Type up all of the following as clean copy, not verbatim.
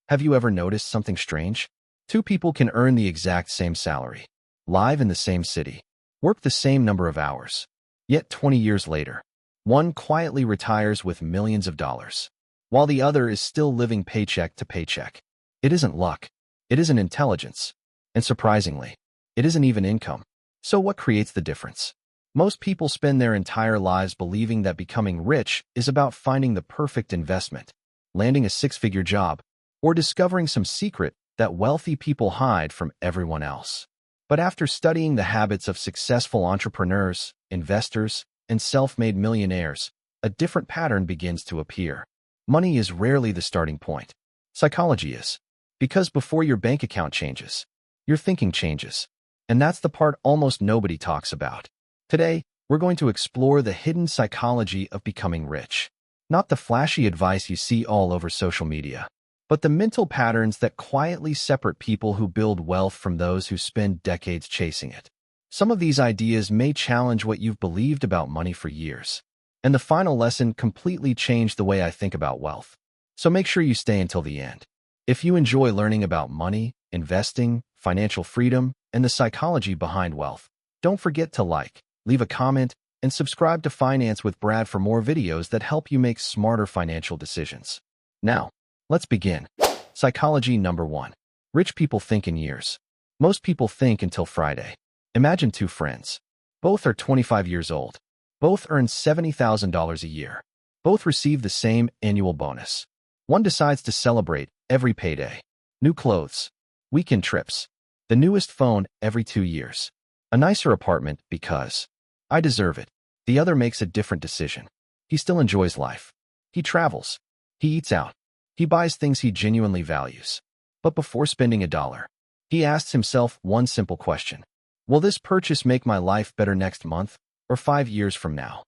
Have you ever noticed something strange? Two people can earn the exact same salary, live in the same city, work the same number of hours. Yet 20 years later, one quietly retires with millions of dollars, while the other is still living paycheck to paycheck. It isn't luck. It isn't intelligence. And surprisingly, it isn't even income. So what creates the difference? Most people spend their entire lives believing that becoming rich is about finding the perfect investment, landing a six-figure job, or discovering some secret that wealthy people hide from everyone else. But after studying the habits of successful entrepreneurs, investors, and self-made millionaires, a different pattern begins to appear. Money is rarely the starting point. Psychology is. Because before your bank account changes, your thinking changes. And that's the part almost nobody talks about. Today, we're going to explore the hidden psychology of becoming rich. Not the flashy advice you see all over social media, but the mental patterns that quietly separate people who build wealth from those who spend decades chasing it. Some of these ideas may challenge what you've believed about money for years, and the final lesson completely changed the way I think about wealth. So make sure you stay until the end. If you enjoy learning about money, investing, financial freedom, and the psychology behind wealth, don't forget to like, leave a comment, and subscribe to Finance with Brad for more videos that help you make smarter financial decisions. Now, let's begin. Psychology number 1. Rich people think in years. Most people think until Friday. Imagine two friends. Both are 25 years old. Both earn $70,000 a year. Both receive the same annual bonus. One decides to celebrate every payday. New clothes, weekend trips, the newest phone every 2 years, a nicer apartment because I deserve it. The other makes a different decision. He still enjoys life. He travels. He eats out. He buys things he genuinely values. But before spending a dollar, he asks himself one simple question. Will this purchase make my life better next month or 5 years from now?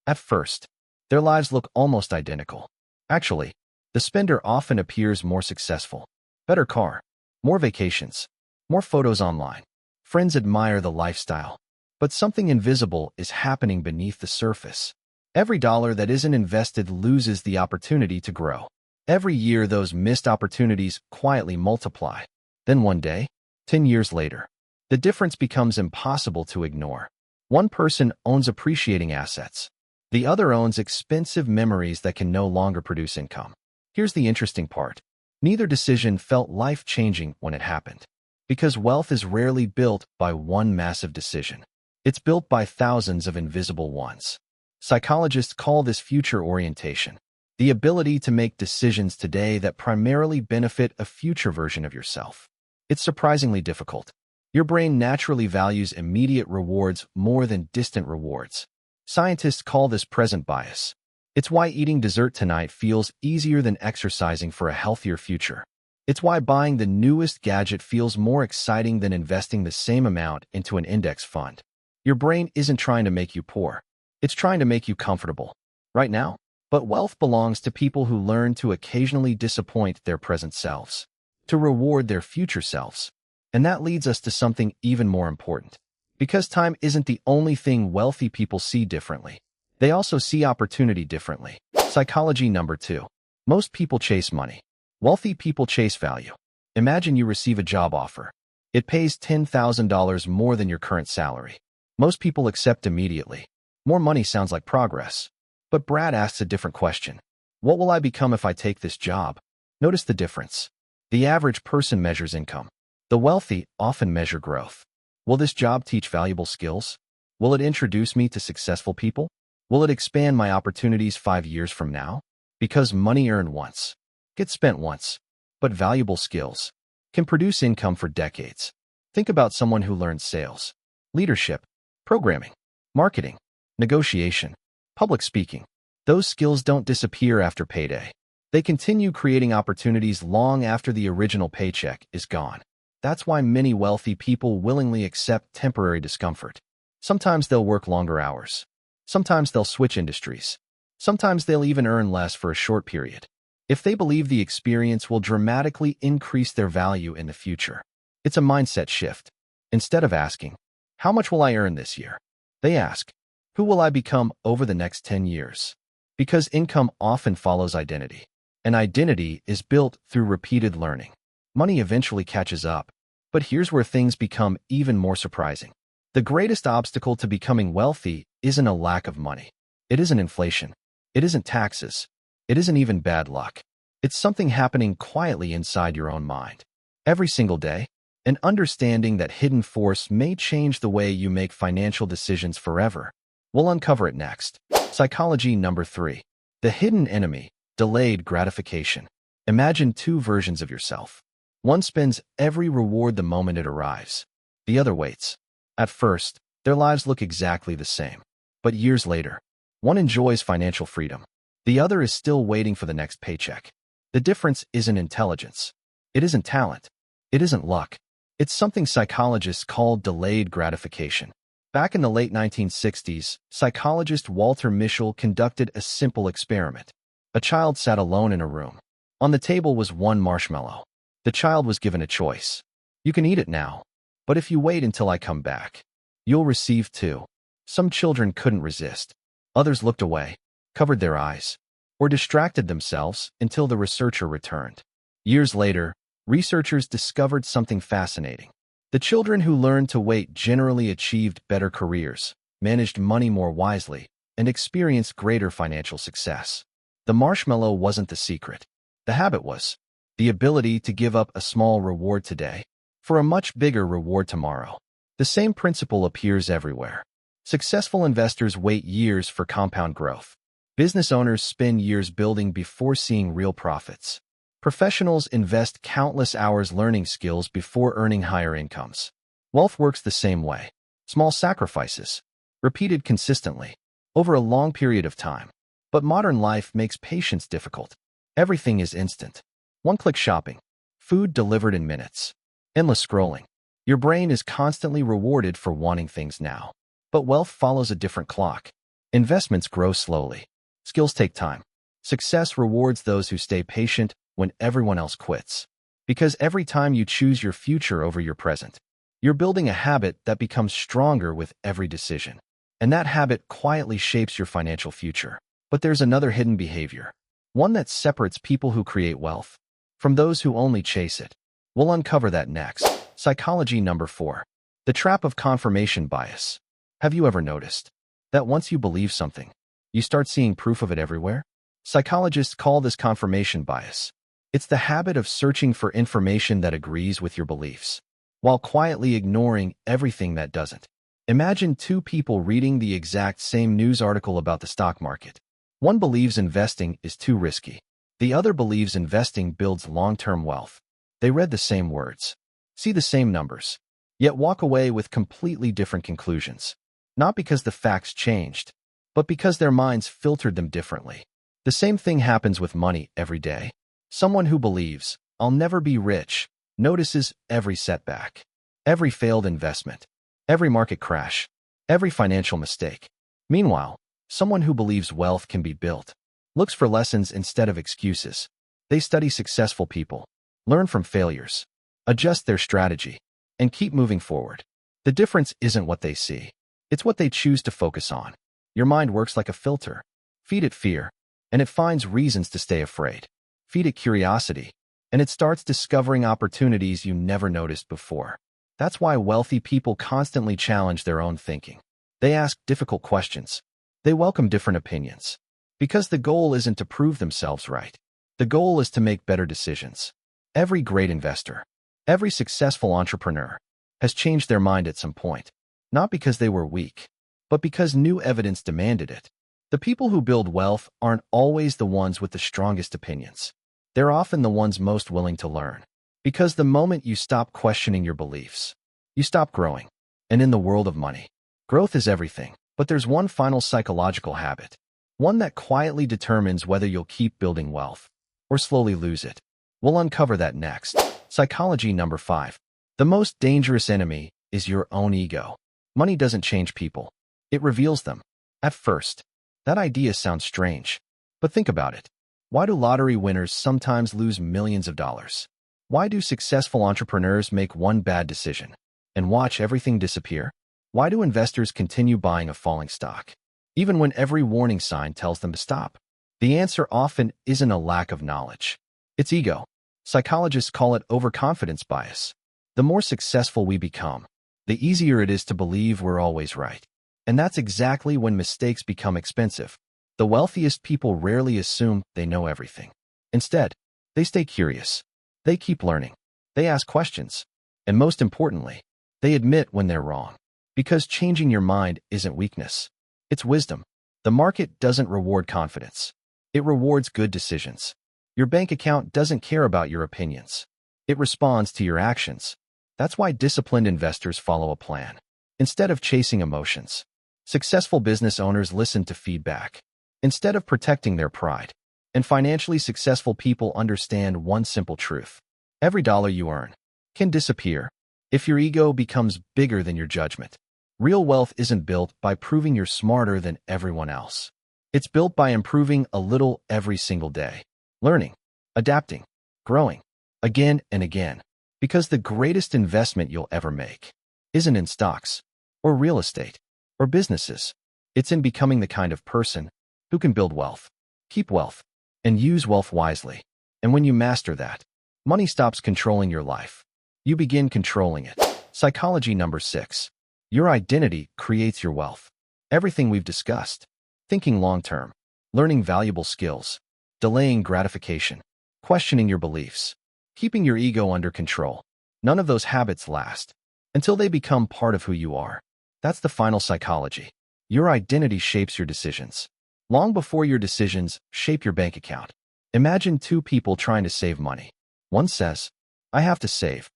At first, their lives look almost identical. Actually, the spender often appears more successful. Better car, more vacations, more photos online. Friends admire the lifestyle. But something invisible is happening beneath the surface. Every dollar that isn't invested loses the opportunity to grow. Every year, those missed opportunities quietly multiply. Then one day, 10 years later, the difference becomes impossible to ignore. One person owns appreciating assets. The other owns expensive memories that can no longer produce income. Here's the interesting part. Neither decision felt life-changing when it happened. Because wealth is rarely built by one massive decision. It's built by thousands of invisible ones. Psychologists call this future orientation, the ability to make decisions today that primarily benefit a future version of yourself. It's surprisingly difficult. Your brain naturally values immediate rewards more than distant rewards. Scientists call this present bias. It's why eating dessert tonight feels easier than exercising for a healthier future. It's why buying the newest gadget feels more exciting than investing the same amount into an index fund. Your brain isn't trying to make you poor. It's trying to make you comfortable. Right now. But wealth belongs to people who learn to occasionally disappoint their present selves, to reward their future selves. And that leads us to something even more important. Because time isn't the only thing wealthy people see differently. They also see opportunity differently. Psychology number 2. Most people chase money. Wealthy people chase value. Imagine you receive a job offer. It pays $10,000 more than your current salary. Most people accept immediately. More money sounds like progress. But Brad asks a different question. What will I become if I take this job? Notice the difference. The average person measures income. The wealthy often measure growth. Will this job teach valuable skills? Will it introduce me to successful people? Will it expand my opportunities 5 years from now? Because money earned once, gets spent once, but valuable skills can produce income for decades. Think about someone who learns sales, leadership, programming, marketing, negotiation, public speaking. Those skills don't disappear after payday. They continue creating opportunities long after the original paycheck is gone. That's why many wealthy people willingly accept temporary discomfort. Sometimes they'll work longer hours. Sometimes they'll switch industries. Sometimes they'll even earn less for a short period, if they believe the experience will dramatically increase their value in the future. It's a mindset shift. Instead of asking, how much will I earn this year? They ask, who will I become over the next 10 years? Because income often follows identity. An identity is built through repeated learning. Money eventually catches up, but here's where things become even more surprising. The greatest obstacle to becoming wealthy isn't a lack of money. It isn't inflation. It isn't taxes. It isn't even bad luck. It's something happening quietly inside your own mind. Every single day, an understanding that hidden force may change the way you make financial decisions forever. We'll uncover it next. Psychology number 3. The hidden enemy, delayed gratification. Imagine two versions of yourself. One spends every reward the moment it arrives. The other waits. At first, their lives look exactly the same. But years later, one enjoys financial freedom. The other is still waiting for the next paycheck. The difference isn't intelligence. It isn't talent. It isn't luck. It's something psychologists call delayed gratification. Back in the late 1960s, psychologist Walter Mischel conducted a simple experiment. A child sat alone in a room. On the table was one marshmallow. The child was given a choice. You can eat it now, but if you wait until I come back, you'll receive two. Some children couldn't resist. Others looked away, covered their eyes, or distracted themselves until the researcher returned. Years later, researchers discovered something fascinating. The children who learned to wait generally achieved better careers, managed money more wisely, and experienced greater financial success. The marshmallow wasn't the secret. The habit was. The ability to give up a small reward today for a much bigger reward tomorrow. The same principle appears everywhere. Successful investors wait years for compound growth. Business owners spend years building before seeing real profits. Professionals invest countless hours learning skills before earning higher incomes. Wealth works the same way. Small sacrifices, repeated consistently, over a long period of time. But modern life makes patience difficult. Everything is instant. One-click shopping, food delivered in minutes, endless scrolling. Your brain is constantly rewarded for wanting things now. But wealth follows a different clock. Investments grow slowly. Skills take time. Success rewards those who stay patient when everyone else quits. Because every time you choose your future over your present, you're building a habit that becomes stronger with every decision. And that habit quietly shapes your financial future. But there's another hidden behavior, one that separates people who create wealth from those who only chase it. We'll uncover that next. Psychology number 4. The trap of confirmation bias. Have you ever noticed that once you believe something, you start seeing proof of it everywhere? Psychologists call this confirmation bias. It's the habit of searching for information that agrees with your beliefs, while quietly ignoring everything that doesn't. Imagine two people reading the exact same news article about the stock market. One believes investing is too risky. The other believes investing builds long-term wealth. They read the same words, see the same numbers, yet walk away with completely different conclusions. Not because the facts changed, but because their minds filtered them differently. The same thing happens with money every day. Someone who believes, I'll never be rich, notices every setback, every failed investment, every market crash, every financial mistake. Meanwhile, someone who believes wealth can be built looks for lessons instead of excuses. They study successful people, learn from failures, adjust their strategy, and keep moving forward. The difference isn't what they see. It's what they choose to focus on. Your mind works like a filter. Feed it fear, and it finds reasons to stay afraid. Feed it curiosity, and it starts discovering opportunities you never noticed before. That's why wealthy people constantly challenge their own thinking. They ask difficult questions. They welcome different opinions. Because the goal isn't to prove themselves right. The goal is to make better decisions. Every great investor, every successful entrepreneur has changed their mind at some point. Not because they were weak, but because new evidence demanded it. The people who build wealth aren't always the ones with the strongest opinions. They're often the ones most willing to learn. Because the moment you stop questioning your beliefs, you stop growing. And in the world of money, growth is everything. But there's one final psychological habit, one that quietly determines whether you'll keep building wealth or slowly lose it. We'll uncover that next. Psychology number 5. The most dangerous enemy is your own ego. Money doesn't change people. It reveals them. At first, that idea sounds strange. But think about it. Why do lottery winners sometimes lose millions of dollars? Why do successful entrepreneurs make one bad decision and watch everything disappear? Why do investors continue buying a falling stock, even when every warning sign tells them to stop? The answer often isn't a lack of knowledge. It's ego. Psychologists call it overconfidence bias. The more successful we become, the easier it is to believe we're always right. And that's exactly when mistakes become expensive. The wealthiest people rarely assume they know everything. Instead, they stay curious. They keep learning. They ask questions. And most importantly, they admit when they're wrong. Because changing your mind isn't weakness. It's wisdom. The market doesn't reward confidence. It rewards good decisions. Your bank account doesn't care about your opinions. It responds to your actions. That's why disciplined investors follow a plan, instead of chasing emotions. Successful business owners listen to feedback, instead of protecting their pride. And financially successful people understand one simple truth. Every dollar you earn can disappear if your ego becomes bigger than your judgment. Real wealth isn't built by proving you're smarter than everyone else. It's built by improving a little every single day, learning, adapting, growing, again and again. Because the greatest investment you'll ever make isn't in stocks, or real estate, or businesses. It's in becoming the kind of person who can build wealth, keep wealth, and use wealth wisely. And when you master that, money stops controlling your life. You begin controlling it. Psychology number 6. Your identity creates your wealth. Everything we've discussed, thinking long-term, learning valuable skills, delaying gratification, questioning your beliefs, keeping your ego under control. None of those habits last until they become part of who you are. That's the final psychology. Your identity shapes your decisions, long before your decisions shape your bank account. Imagine two people trying to save money. One says, "I have to save."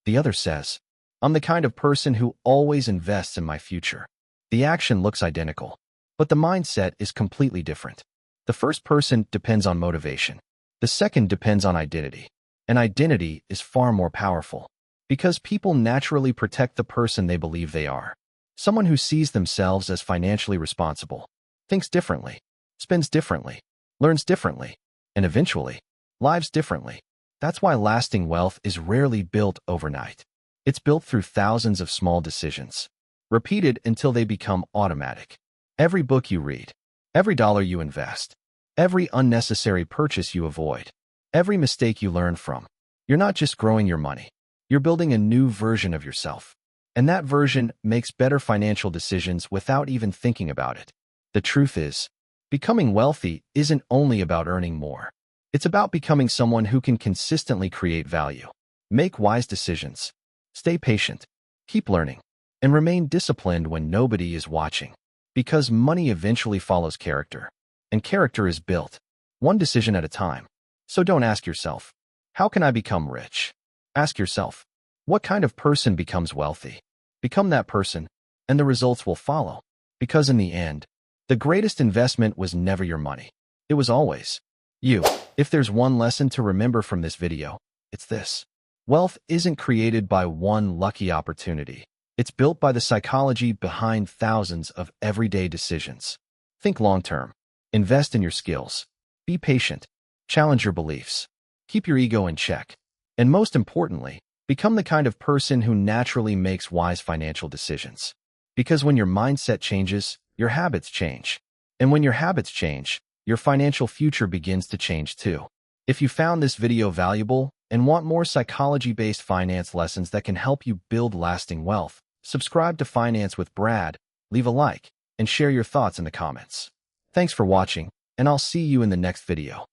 The other says, "I'm the kind of person who always invests in my future." The action looks identical, but the mindset is completely different. The first person depends on motivation. The second depends on identity. And identity is far more powerful because people naturally protect the person they believe they are. Someone who sees themselves as financially responsible thinks differently, spends differently, learns differently, and eventually lives differently. That's why lasting wealth is rarely built overnight. It's built through thousands of small decisions, repeated until they become automatic. Every book you read, every dollar you invest, every unnecessary purchase you avoid, every mistake you learn from. You're not just growing your money. You're building a new version of yourself. And that version makes better financial decisions without even thinking about it. The truth is, becoming wealthy isn't only about earning more. It's about becoming someone who can consistently create value, make wise decisions, stay patient, keep learning, and remain disciplined when nobody is watching. Because money eventually follows character, and character is built one decision at a time. So don't ask yourself, "How can I become rich?" Ask yourself, "What kind of person becomes wealthy?" Become that person, and the results will follow. Because in the end, the greatest investment was never your money. It was always you. If there's one lesson to remember from this video, it's this. Wealth isn't created by one lucky opportunity. It's built by the psychology behind thousands of everyday decisions. Think long-term. Invest in your skills. Be patient. Challenge your beliefs. Keep your ego in check. And most importantly, become the kind of person who naturally makes wise financial decisions. Because when your mindset changes, your habits change. And when your habits change, your financial future begins to change too. If you found this video valuable and want more psychology-based finance lessons that can help you build lasting wealth, subscribe to Finance with Brad, leave a like, and share your thoughts in the comments. Thanks for watching, and I'll see you in the next video.